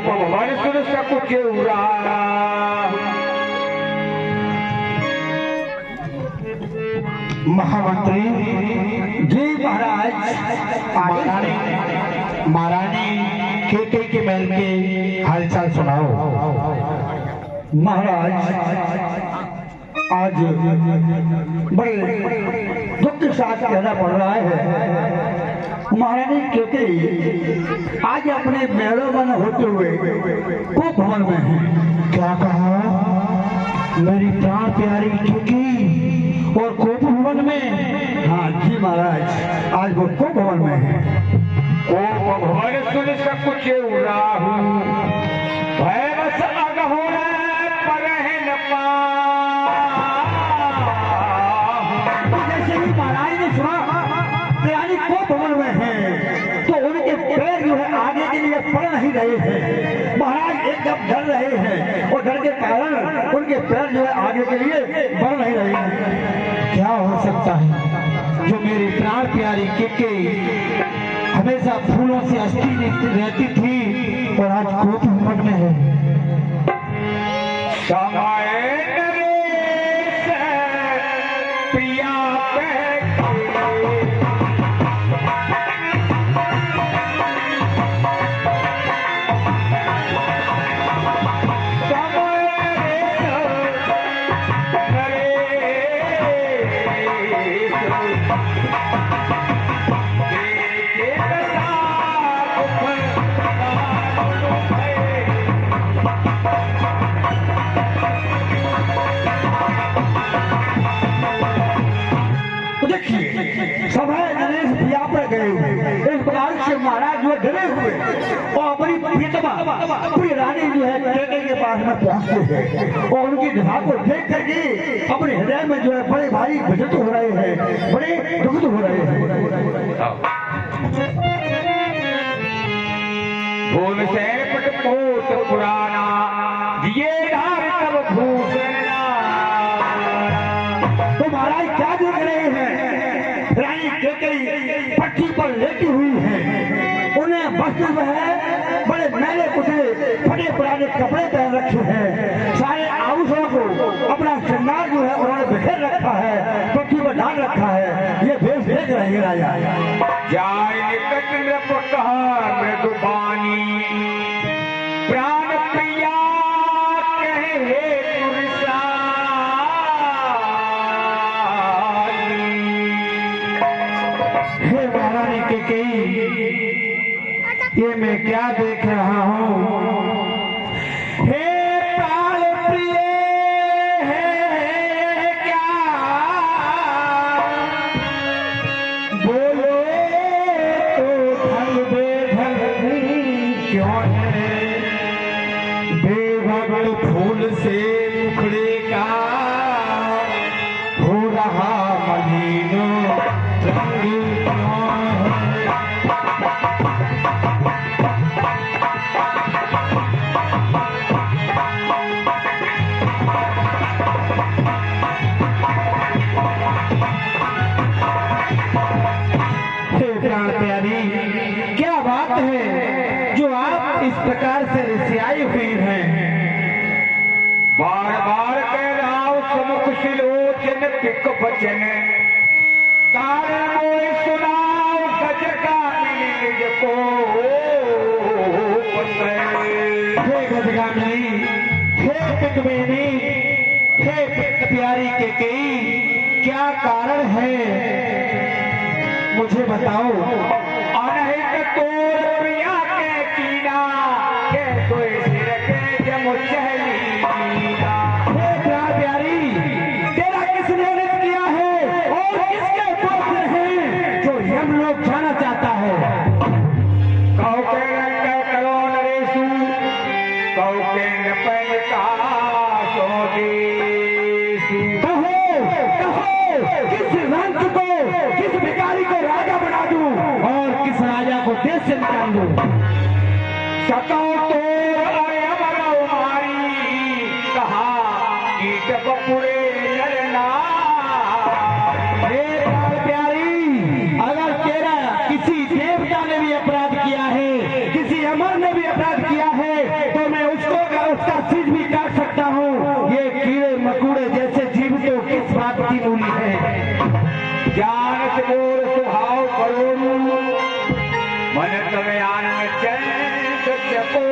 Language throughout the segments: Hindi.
भगवान सुन सकुचे उरा महामंत्री जी महाराज। महारानी केके के महल के हालचाल सुनाओ। महाराज आज बड़े दुख के साथ कहना पड़ रहा है, महारानी केके आज अपने महलों में होते हुए को भवन में है। क्या कहा? मेरी प्राण प्यारी केके और कोप भवन में? हाँ जी महाराज, आज वो को भवन में है। भगवान सुन सकुचे उरा भय बस अगहोरा पर है न पा। जैसे ही महाराज ने सुना रानी को भवन में है तो उनके पैर जो है आगे के लिए पड़ नहीं रहे हैं। महाराज एकदम डर रहे हैं और डर के कारण उनके पैर जो है आगे के लिए बढ़ नहीं रहे हैं। क्या हो सकता है जो मेरी प्राण प्यारी केके हमेशा फूलों से अस्ती रहती थी और आज कोप भवन में है? समय नरेश प्रिया महाराज जो डरे हुए और अपनी प्रीतमा पूरी रानी जो है केके के पास में पहुंचते हैं और उनकी दशा को देख करके अपने हृदय में जो है बड़े भारी विचलित हो रहे हैं, बड़े दुखित हो रहे हैं। भूल से पट पोत पुराना दिए धार तब भूषण। तो महाराज क्या देख रहे हैं? रानी केके पट्टी पर लेटी हुई है, उन्हें वस्त्र में है बड़े मैले कुचले फटे पुराने कपड़े पहन रखे हैं, सारे आभूषणों को अपना श्रृंगार जो है उन्होंने बिखेर रखा है, पट्टी पर डाल रखा है। ये भेष देख रहे हैं राजा। जाय निकट नृपकहा मृदुबानी प्राण प्रिया कहे तुरसा। हे महारानी केके, ये मैं क्या देख रहा हूँ? हे प्राण प्रिय है क्या बोलो तो धन बेधन क्यों है? बेभक्त फूल से मुखड़े का हो रहा मलिन रंग क्यों है? क्या बात है जो आप इस प्रकार से रिसियाई हुई हैं? बार बार कह रहा हूं समुख सिलोचन पिक बचन तारे मोए सुनाओ गज का निज को। हे गजगामिनी, हे पिकमेनी, हे पिक प्यारी केकेई, क्या कारण है मुझे बताओ। अनहित तोर प्रिया के कीना के कोई सिर के जम चहली। हे प्यार प्यारी, तेरा किसने नित किया है और किसके पुत्र हैं जो हम लोग जाना चाहता है? कौ के रंग करो नरेशु कौ के नपन का सोदेशु। किस रंग को, किस भिखारी को राजा बना दूं और किस राजा को देश से निकाल दूं? सतो तो अरे अमर मारी कहा कीट बपुरे नरना। प्यारी, अगर तेरा किसी देवता ने भी अपराध किया है, किसी ब्राह्मण ने भी अपराध किया है तो मैं उसका सिर भी काट सकता हूँ। ये कीड़े मकोड़े जैसे जीव तो किस बात की मूली है। जान मोर स्वभाव करो मन तमे आनंद चैन चको।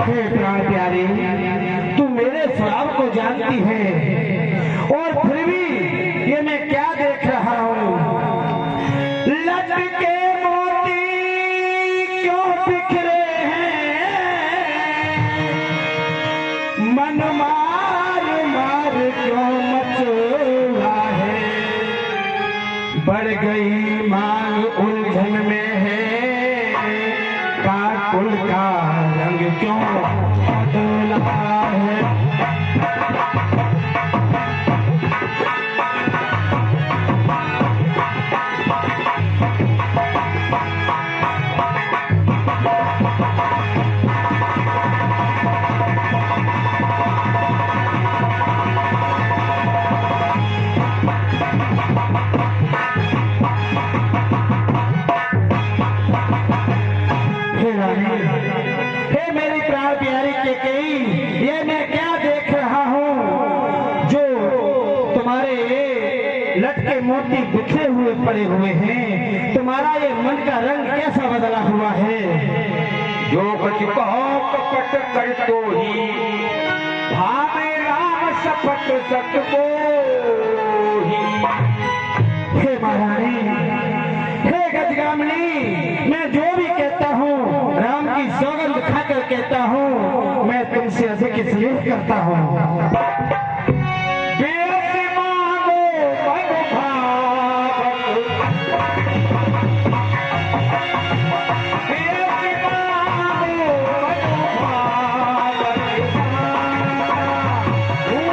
हे प्राण प्यारी, तू मेरे स्वभाव को जानती है और फिर भी ये मैं क्या देख रहा हूँ। लटके मोती क्यों बिखरे हैं, मन मार मार क्यों मचोला है। बढ़ गई मांग उलझन में है, काकुल का रंग क्यों बदला है। हे मेरी प्राण प्यारी केकई, ये मैं क्या देख रहा हूँ जो तुम्हारे लटके मोती बिखरे हुए पड़े हुए हैं। तुम्हारा ये मन का रंग कैसा बदला हुआ है। जो कुछ कहो कपट कर तो ही भावे राम सपट सतबो ही। हे महारानी, हे गजगामिनी, मैं जो भी कहता हूँ राम की सौगंध खाकर कहता हूँ, मैं तुमसे अधिक स्नेह करता हूँ। बेस मांगो मन भावक, बेस मांगो मन भावक,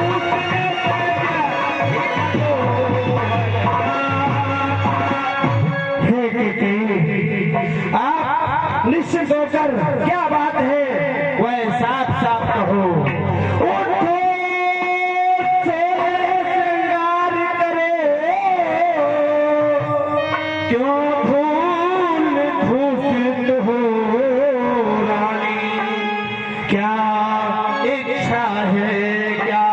उसने हे केकई, आप निश्चित होकर क्या बात है वह साफ साफ कहो। उठो सोने श्रृंगार करे, क्यों धूल धूसित हो रानी। क्या इच्छा है क्या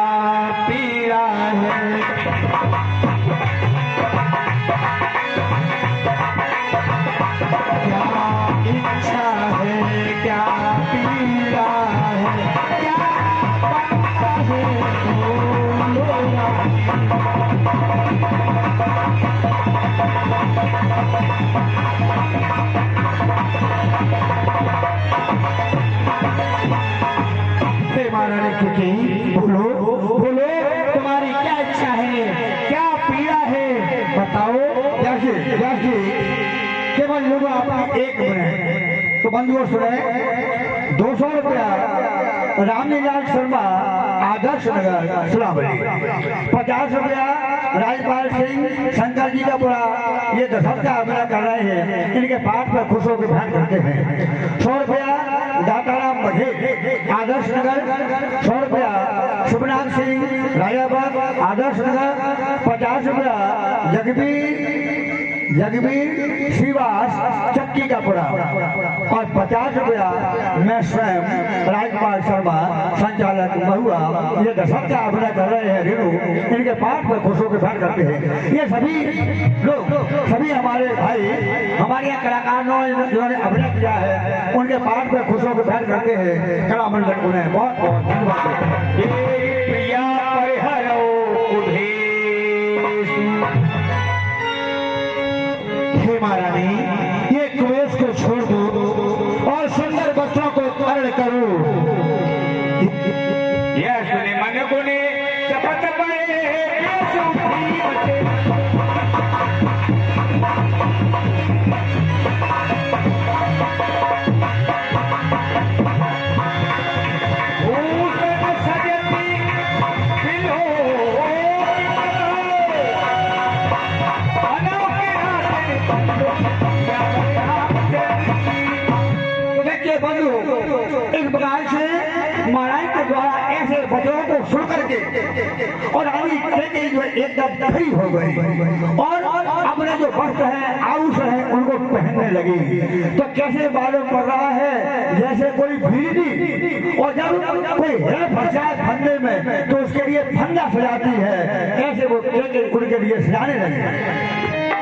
पीड़ा है। क्या इच्छा है क्या पीड़ा है, क्या बनता है बोलो रानी। हे महारानी केकई, बोलो बोलो, तुम्हारी क्या इच्छा है, क्या पीड़ा है, बताओ। केवल लोग आपकी एक बने तो बंधुओं सुने 200 रुपया रामलीलाल शर्मा आदर्श नगर सुलावली, 50 रुपया राजपाल सिंह शंकर जी का पूरा ये दशक का अभिनय कर रहे हैं, इनके पाठ पर खुश होकर ध्यान करते हैं। 100 रुपया दाताराम बघेल आदर्श नगर, 100 रुपया शुभनाथ सिंह राजाबाग आदर्श नगर, 50 रुपया जगबीर श्रीवास चक्की का पुरा और 50 रुपया मैं स्वयं राजपाल शर्मा संचालक महुआ ये दशक का अभिनय कर रहे हैं रेणु, इनके पाठ में खुशों के फैन करते हैं। ये सभी लोग सभी हमारे भाई हमारे यहाँ कलाकारों जिन्होंने अभिनय किया है उनके पाठ में खुशों के फैन करते हैं। कला मंडल उन्हें बहुत बहुत धन्यवाद। प्रिया परिहरो कुधेश। हे महारानी, ये कुवेश को छोड़ दो और सुंदर वस्त्रों को धारण करो। यह सुने मन गुने शपथ पड़े बेस उठी बचे। भूषण सजती बिलो अनोखे हाथे बंधो देखिए बंधु, इस प्रकार से महाराज के द्वारा ऐसे वचनों को सुन करके और रानी कैकेयी जो एकदम खड़ी हो गई और अपने जो वस्त्र है आयुष है उनको पहनने लगी। तो कैसे मालूम पड़ रहा है जैसे कोई भीड़ी, और जब कोई है फंसाए फंदे में तो उसके लिए फंदा सजाती है, ऐसे वो कैकेयी उनके लिए सजाने लगी।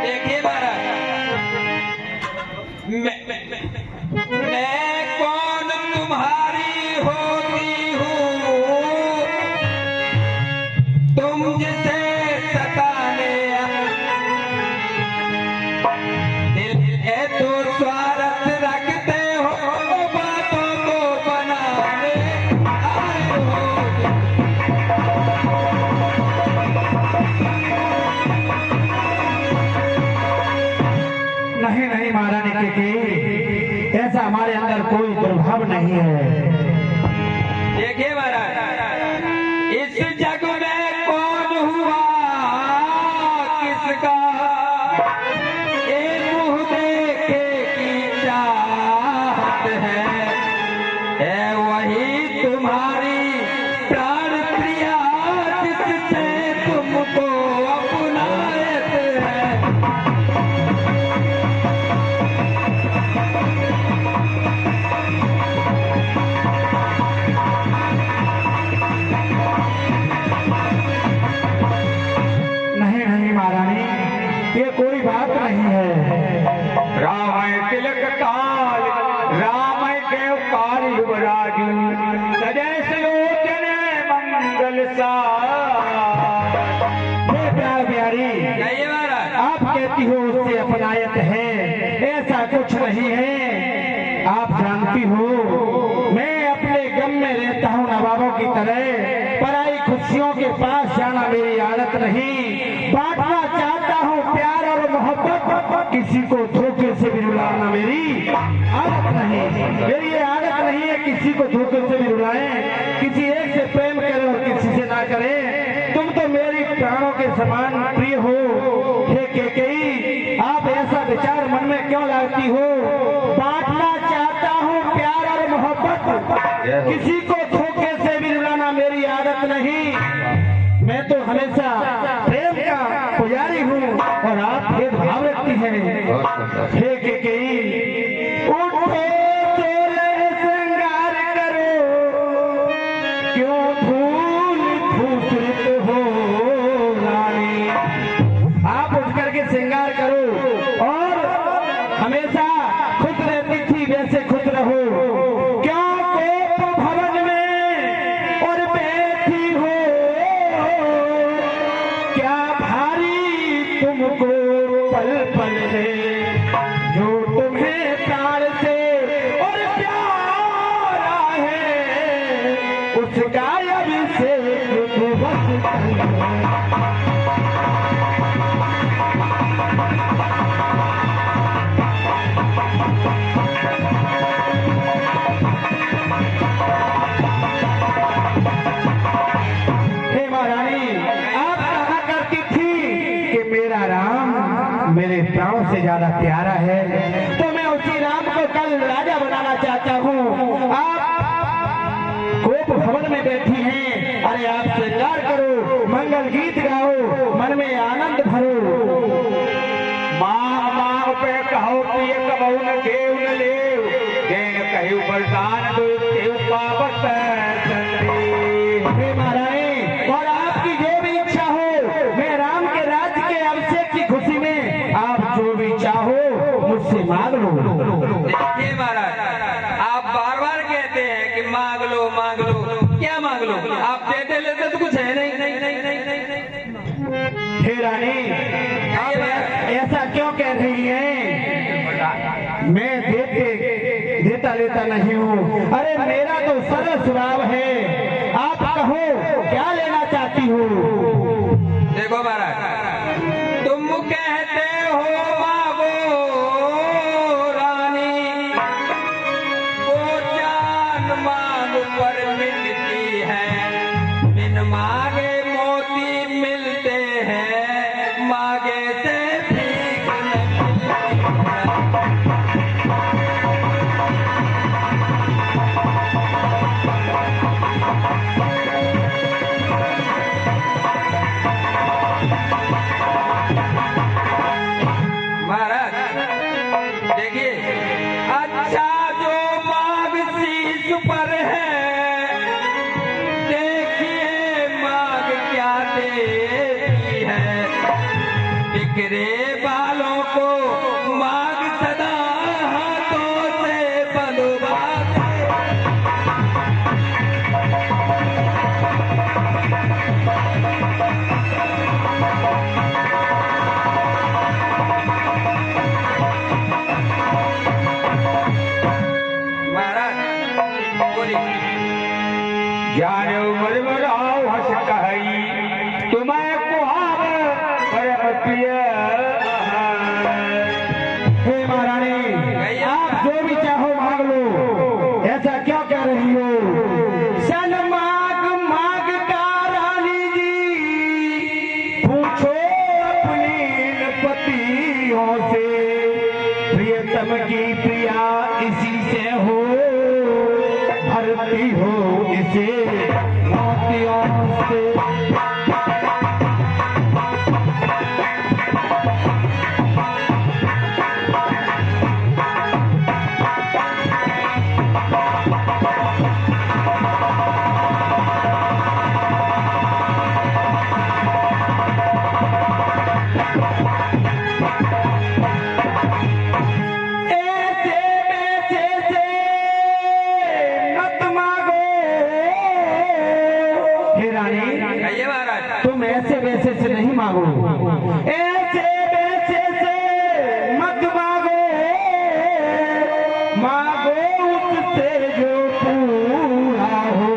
देखिए महाराज, मैं कौन तुम्हारी होती हूँ, तुम जिसे सताने दिल है तो स्वार्थ रखते हो, बातों को बनाने आए हो। नहीं नहीं महारानी कैकेयी, ऐसा हमारे अंदर कोई दुर्भाव नहीं है। देखिए महाराज, इस जग में कौन हुआ किसका एक मुंह देखे की चाहत है वही तुम्हारी प्राण प्रिया जिससे तुमको अपनायत है। नहीं नहीं महारानी, ये कोई बात नहीं है। राम तिलक काल राम देव काल युवराजू सजय सुलोचन मंगल हे प्यार प्यारी, कहिए महाराज। आप कहती हो उससे अपनायत है, ऐसा कुछ नहीं है। आप जानती हो मैं अपने गम में रहता हूँ नवाबों की तरह, पराई खुशियों के पास जाना मेरी आदत नहीं। बांटना चाहता हूँ प्यार और मोहब्बत, किसी को धोखे से भी रुलाना मेरी आदत नहीं। मेरी ये आदत नहीं है किसी को धोखे से भी रुलाएं, किसी एक से प्रेम करें और किसी से ना करें। तुम तो मेरी प्राणों के समान प्रिय हो। हे कैकेयी, आप ऐसा विचार मन में क्यों लाती हो? बांटना चाहता हूँ प्यार और मोहब्बत, किसी को धोखे से भी रुलाना मेरी आदत नहीं। मैं तो हमेशा प्रेम का पुजारी हूँ और आप भेदभाव रखती हैं। हे कैकेयी, उठो चोले श्रृंगार करो, क्यों फूल फूसरित हो रानी। आप उठ करके श्रृंगार करो और हमेशा खुश रहती थी वैसे खुश रहो। क्यों कोप भवन में और बैठी हो, क्या भारी तुमको पल पल है, जो तुम्हें प्राण से और प्यारा है, उसका अभिषेक बस कल है। हे महारानी, आप कहा करती थी कि मेरा राम मेरे प्राणों से ज्यादा प्यारा है, तो मैं उसी राम को कल राजा बनाना चाहता हूँ। आप कोप भवन में बैठी हैं, अरे आप श्रृंगार करो, मंगल गीत गाओ, मन में आनंद भरो। माँ माँ पे कहो पिय कबहू न देव न लेव, जैन कहू बरदान दो देव पावत संदेव। हे महारानी, और आपकी जो भी इच्छा हो, मैं राम के राज्य के अभिषेक की खुशी में आप जो भी चाहो मुझसे मांग लो। देखिए महाराज, आप बार बार कहते हैं कि मांग लो मांग लो, क्या मांग लो? आप देते लेते तो कुछ है नहीं। हे रानी, आप ऐसा क्यों कह रही हैं? मैं देता लेता नहीं हूँ। अरे मेरा तो सरल स्वभाव है। आप कहो क्या लेना चाहती हो? देखो महाराज, तुम कहते हो मांगो रानी, वो जान मांग पर मिलती है, बिन मांगे मोती मिलते हैं, मांगे से भीख न मिलती है। जाने उमर मराओ हंस कही तुम्हें कुहार परम प्रिय। हे महारानी आप जो भी चाहो मांग लो, ऐसा क्या कह रही हो? सन मांग मांग का रानी जी पूछो अपनी पतियों से, प्रियतम की प्रिया इसी से हो, भरती हो इसे मोतियों से। तुम ऐसे वैसे से नहीं मांगो, ऐसे वैसे से मत मांगो, मांगो उससे जो पूरा हो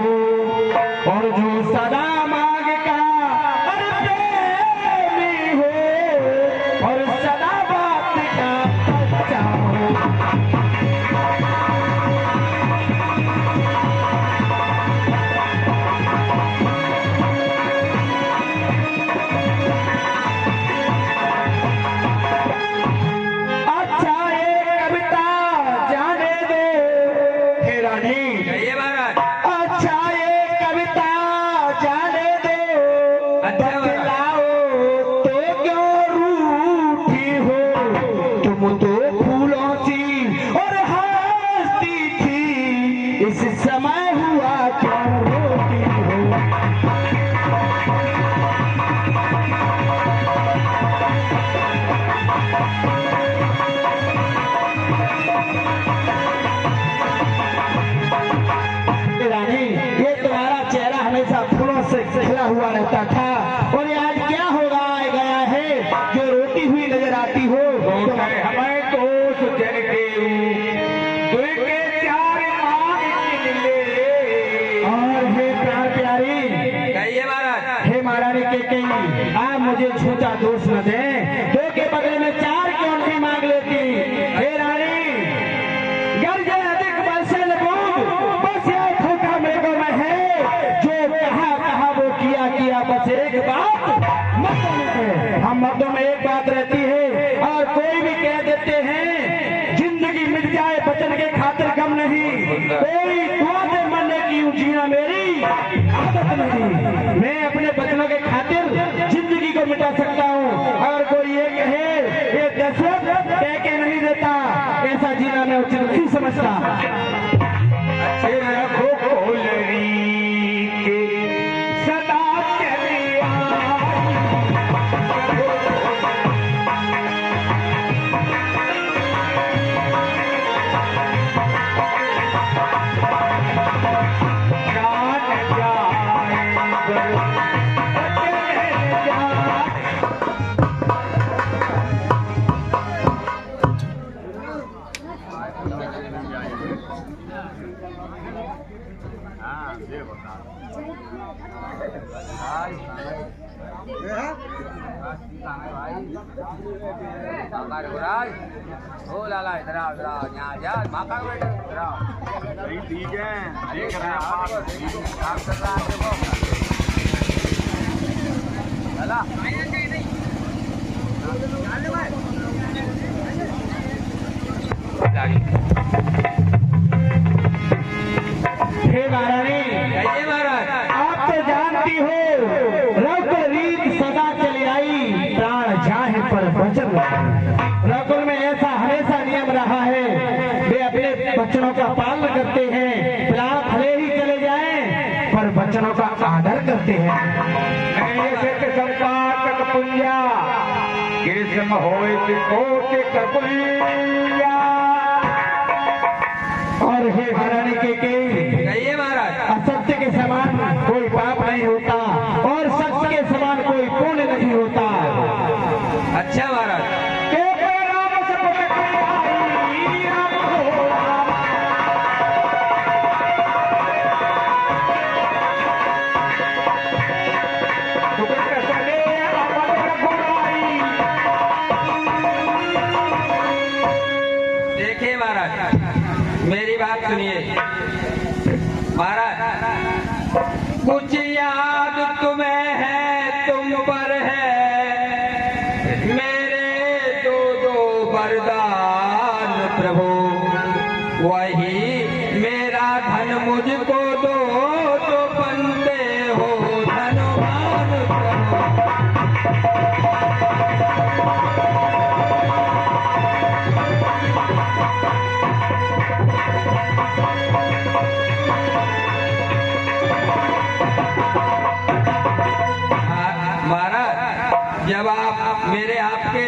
और जो सदा मांग का और प्रेमी हो और सदा बात का सच्चा हो। इस समय हुआ क्या रोती हो? रानी ये तुम्हारा चेहरा हमेशा फूलों से खिला हुआ रहता था और ये आज क्या होगा गया है जो रोती हुई नजर आती हो? हमें दोष जन के महारानी के कहीं आप मुझे छोटा दोष न दे, दो के बदले में चार क्यों नहीं मांग लेती? हे रानी गर्जे अधिक बरसे बूंद बस ये खोखा मेरे को में है, जो कहा कहा वो किया बस एक बात मर्दों में, हम मर्दों में एक बात रहती है और कोई भी कह देते हैं जिंदगी मिट जाए बचन के खातिर गम नहीं, कोई दुआ से मरने की जीना मेरी आदत नहीं। मैं अपने बचनों के खातिर जिंदगी को मिटा सकता हूँ, अगर कोई ये कहे ये दशरथ कह के नहीं देता, ऐसा जीना मैं उचित नहीं समझता। रखो खोलरी के सदा चलिया लाला इधर आओ यहाँ जा माता बेटे इधर आओ। ठीक है देख रहे हैं आप कर रहा हे महारानी आप तो जानती हो रकुल रीत सदा चली आई, प्राण जाए पर वचन रकुल में ऐसा हमेशा नियम रहा है, वे अपने बच्चों का पालन करते हैं, प्राण भले ही चले जाएं पर बच्चों का आदर करते हैं। संपातक पुंजा कृष्ण होए कोटि कपुलिया। और हे महारानी के असत्य के समान कोई पाप नहीं होता और सत्य के समान कोई पुण्य नहीं होता। अच्छा महाराज मेरी बात सुनिए महाराज, कुछ याद तुम्हें है, तुम पर है मेरे दो दो वरदान प्रभु, वही मेरा धन मुझको दो, जो बनते हो धनवान प्रभु। महाराज, जब आप मेरे आपके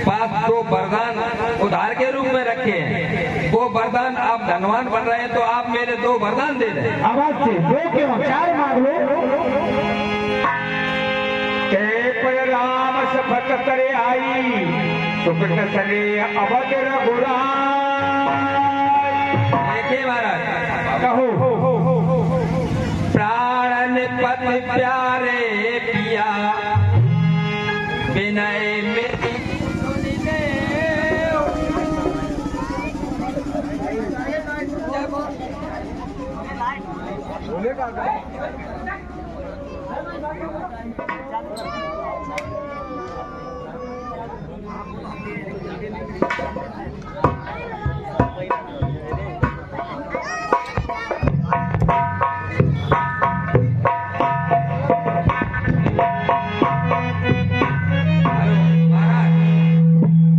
पास दो वरदान उधार के रूप में रखे हैं, वो वरदान आप धनवान बन रहे हैं, तो आप मेरे दो वरदान दे दें। आवाज से दो क्यों, 4 मांग लो। पर राम सफत करे आई, सुकृत सने अवध रघुराई। देखिए महाराज, कहो प्राण पति प्यारे पिया, विनय मेरी सुन ले।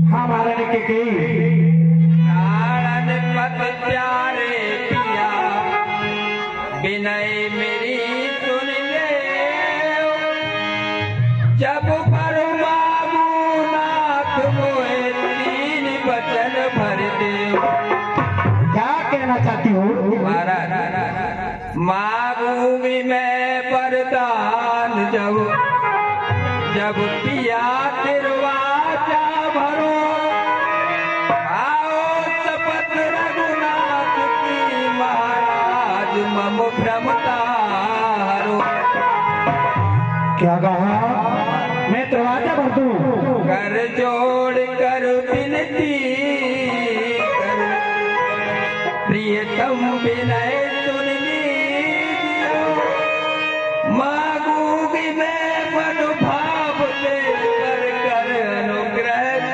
हाँ महाराज के कही, प्राण पति प्यारे पिया, विनय मेरी सुन ले। जब पर मांगू नाथ मोहे, 3 वचन भर दे। क्या कहना चाहती हो? महाराज, मांगूंगी मैं वरदान, जब पिया तिरवाचा भरो, आओ शपथ रघुनाथ की महाराज, मम भ्रमता हरो। क्या कहा? मैं दरवाजा भर दूं? कर जोड़ कर विनती कर, प्रियतम विनय सुन लीजिए। मांगूंगी मैं मन भाव ले, कर अनुग्रह।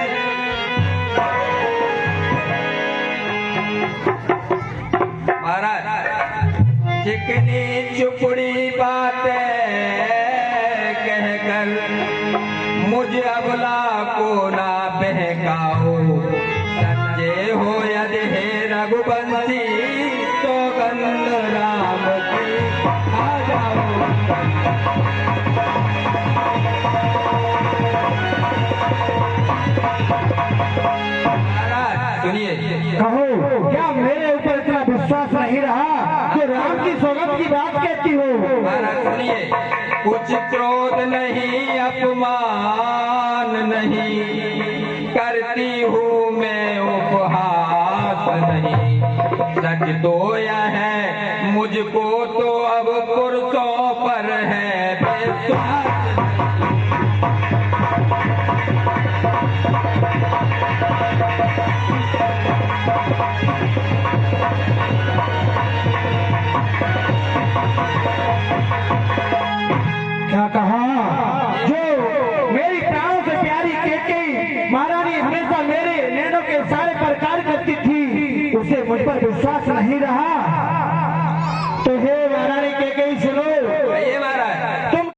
महाराज, चिकनी चुपड़ी बातें कहकर मुझ अबला को ना बहकाओ। सच्चे हो यदि हे रघुवंशी, सौगंध राम की आ जाओ। महाराज सुनिए, कहो, क्या मेरे ऊपर इतना विश्वास नहीं रहा जो राम की सौगंध की बात कहती हो? महाराज सुनिए, कुछ क्रोध नहीं, अपमान नहीं करती हूँ मैं, उपहास नहीं। सच तो यह है, मुझको तो अब पुरुषों पर है विश्वास। क्या कहा? जो मेरी प्राणों से प्यारी केकई महारानी हमेशा मेरे नैनों के सारे प्रकार करती थी, उसे मुझ पर विश्वास नहीं रहा।